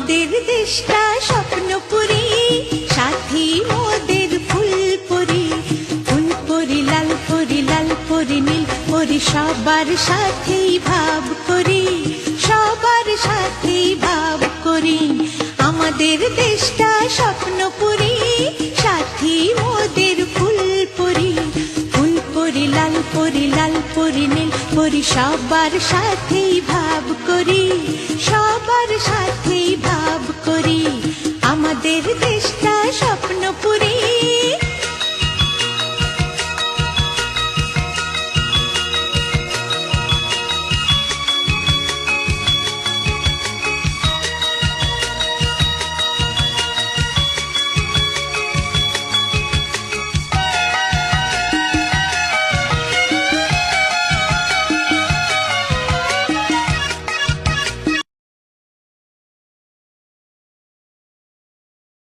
আমাদের দেশটা স্বপ্নপুরী, সাথী মোদের ফুলপুরি। ফুলপুরি লাল পরি, লাল পরি নীল পরি, সবার সাথেই ভাব করি, সবার সাথেই ভাব করি। আমাদের দেশটা স্বপ্নপুরী, সাথী মোদের ফুলপুরি। ফুলপুরি লাল পরি, লাল পরি নীল পরি, সবার সাথেই ভাব করি, সবার সাথে